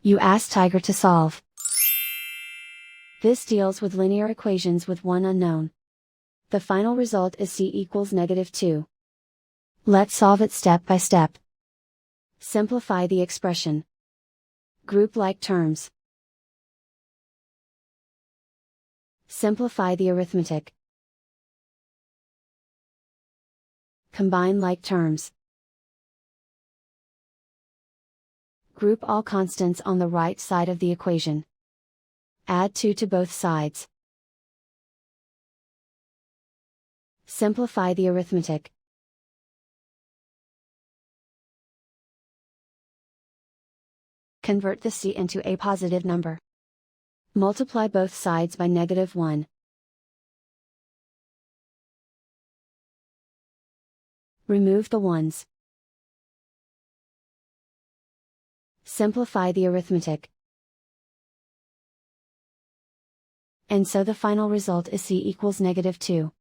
You ask Tiger to solve. This deals with linear equations with one unknown. The final result is c equals -2. Let's solve it step by step. Simplify the expression. Group like terms. Simplify the arithmetic. Combine like terms. Group all constants on the right side of the equation. Add 2 to both sides. Simplify the arithmetic. Convert the c into a positive number. Multiply both sides by -1. Remove the ones. Simplify the arithmetic. And so the final result is c equals -2.